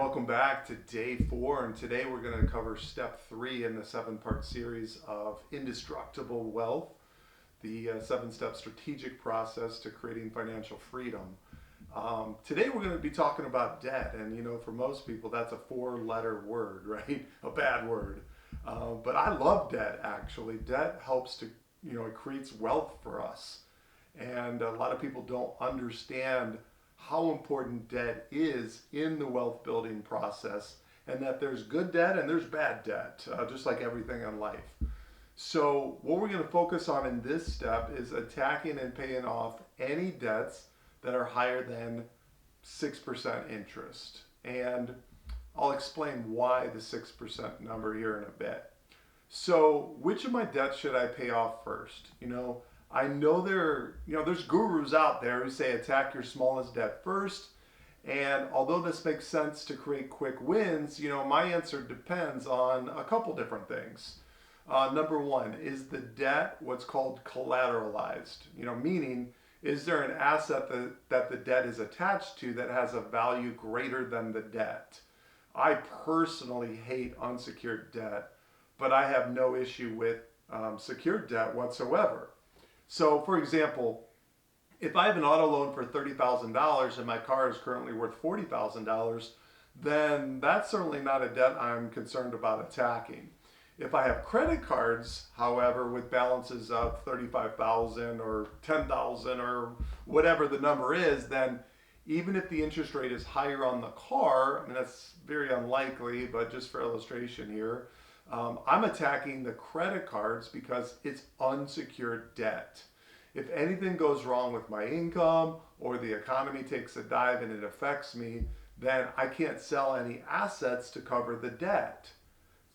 Welcome back to day 4, and today we're going to cover step 3 in the 7-part series of Indestructible Wealth, the 7-step strategic process to creating financial freedom. Today we're going to be talking about debt, and for most people that's a 4-letter word, right? A bad word. But I love debt actually. Debt helps to, it creates wealth for us. And a lot of people don't understand how important debt is in the wealth building process, and that there's good debt and there's bad debt, just like everything in life. So, what we're going to focus on in this step is attacking and paying off any debts that are higher than 6% interest. And I'll explain why the 6% number here in a bit. So, which of my debts should I pay off first? I know there's gurus out there who say attack your smallest debt first. And although this makes sense to create quick wins, my answer depends on a couple different things. Number one, is the debt what's called collateralized? Meaning, is there an asset that the debt is attached to that has a value greater than the debt? I personally hate unsecured debt, but I have no issue with secured debt whatsoever. So, for example, if I have an auto loan for $30,000 and my car is currently worth $40,000, then that's certainly not a debt I'm concerned about attacking. If I have credit cards, however, with balances of $35,000 or $10,000 or whatever the number is, then even if the interest rate is higher on the car, I mean, that's very unlikely, but just for illustration here, I'm attacking the credit cards because it's unsecured debt. If anything goes wrong with my income or the economy takes a dive and it affects me, then I can't sell any assets to cover the debt.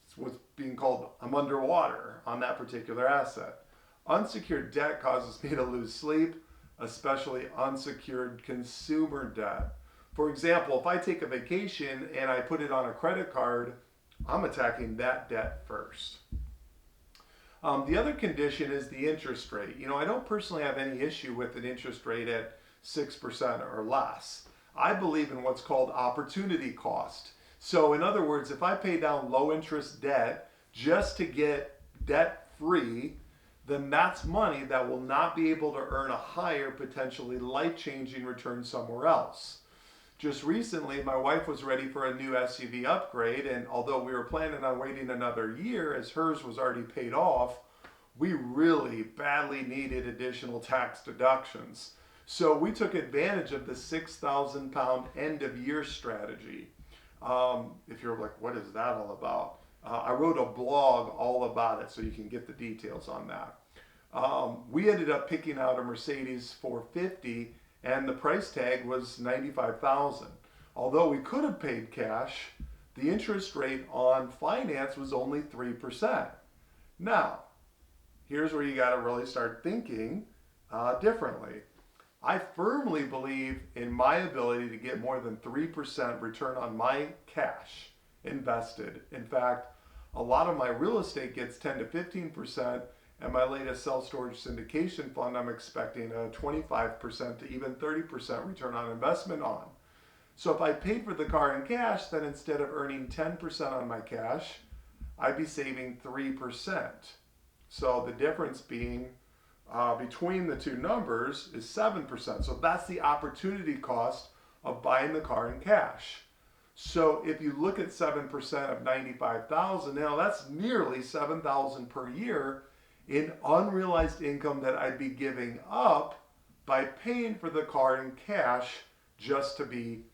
It's what's being called I'm underwater on that particular asset. Unsecured debt causes me to lose sleep, especially unsecured consumer debt. For example, if I take a vacation and I put it on a credit card, I'm attacking that debt first. The other condition is the interest rate. I don't personally have any issue with an interest rate at 6% or less. I believe in what's called opportunity cost. So, in other words, if I pay down low interest debt just to get debt free, then that's money that will not be able to earn a higher, potentially life changing return somewhere else. Just recently, my wife was ready for a new SUV upgrade, and although we were planning on waiting another year as hers was already paid off, we really badly needed additional tax deductions. So we took advantage of the 6,000 pound end of year strategy. If you're like, what is that all about? I wrote a blog all about it so you can get the details on that. We ended up picking out a Mercedes 450, and the price tag was $95,000. Although we could have paid cash, the interest rate on finance was only 3%. Now, here's where you got to really start thinking differently. I firmly believe in my ability to get more than 3% return on my cash invested. In fact, a lot of my real estate gets 10 to 15%, and my latest self-storage syndication fund, I'm expecting a 25% to even 30% return on investment on. So if I paid for the car in cash, then instead of earning 10% on my cash, I'd be saving 3%. So the difference being between the two numbers is 7%. So that's the opportunity cost of buying the car in cash. So if you look at 7% of 95,000, now that's nearly 7,000 per year in unrealized income that I'd be giving up by paying for the car in cash just to be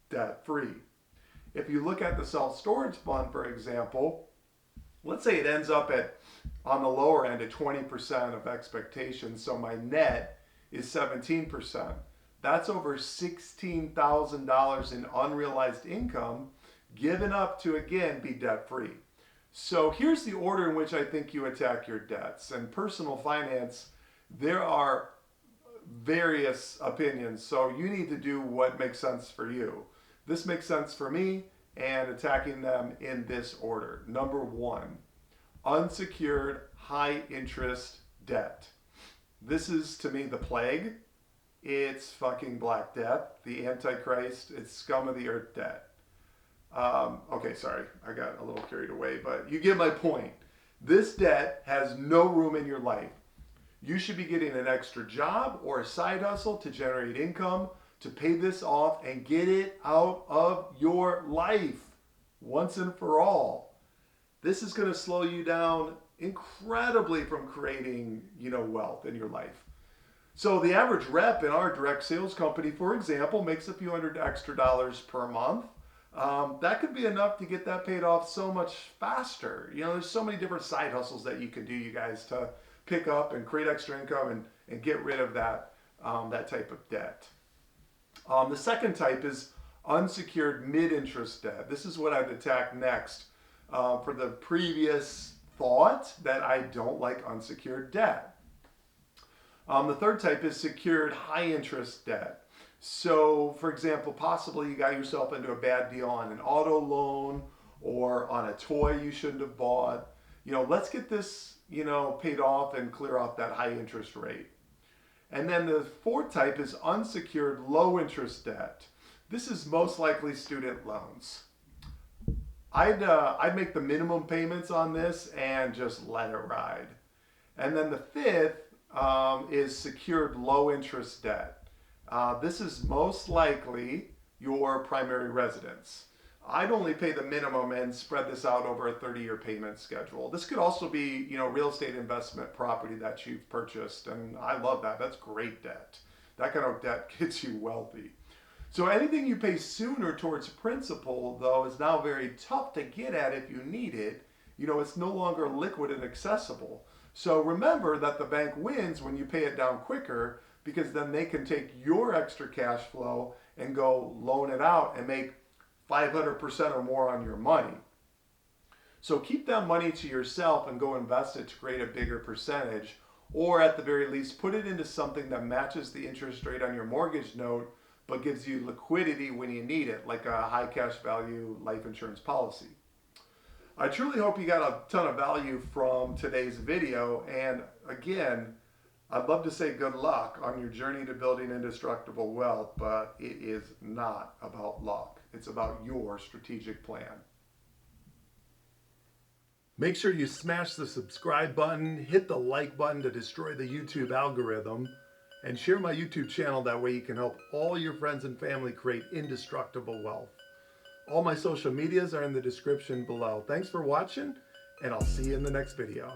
debt free. If you look at the self-storage fund, for example, let's say it ends up at on the lower end at 20% of expectations, so my net is 17%. That's over $16,000 in unrealized income given up to again be debt free. So here's the order in which I think you attack your debts. And personal finance, there are various opinions, so you need to do what makes sense for you. This makes sense for me, and attacking them in this order. Number one, unsecured high interest debt. This is to me the plague. It's fucking Black Death, the Antichrist, it's scum of the earth debt. Okay, sorry, I got a little carried away, but you get my point. This debt has no room in your life. You should be getting an extra job or a side hustle to generate income to pay this off and get it out of your life once and for all. This is going to slow you down incredibly from creating, wealth in your life. So the average rep in our direct sales company, for example, makes a few hundred extra dollars per month. That could be enough to get that paid off so much faster. There's so many different side hustles that you can do, you guys, to pick up and create extra income and get rid of that type of debt. The second type is unsecured mid-interest debt. This is what I'd attack next for the previous thought that I don't like unsecured debt. The third type is secured high-interest debt. So, for example, possibly you got yourself into a bad deal on an auto loan or on a toy you shouldn't have bought. Let's get this, paid off and clear off that high interest rate. And then the fourth type is unsecured low interest debt. This is most likely student loans. I'd make the minimum payments on this and just let it ride. And then the fifth is secured low interest debt. This is most likely your primary residence. I'd only pay the minimum and spread this out over a 30-year payment schedule. This could also be, real estate investment property that you've purchased, and I love that. That's great debt. That kind of debt gets you wealthy. So anything you pay sooner towards principal, though, is now very tough to get at if you need it. It's no longer liquid and accessible. So remember that the bank wins when you pay it down quicker, because then they can take your extra cash flow and go loan it out and make 500% or more on your money. So keep that money to yourself and go invest it to create a bigger percentage, or at the very least put it into something that matches the interest rate on your mortgage note but gives you liquidity when you need it, like a high cash value life insurance policy. I truly hope you got a ton of value from today's video, and again, I'd love to say good luck on your journey to building indestructible wealth, but it is not about luck. It's about your strategic plan. Make sure you smash the subscribe button, hit the like button to destroy the YouTube algorithm, and share my YouTube channel. That way you can help all your friends and family create indestructible wealth. All my social medias are in the description below. Thanks for watching, and I'll see you in the next video.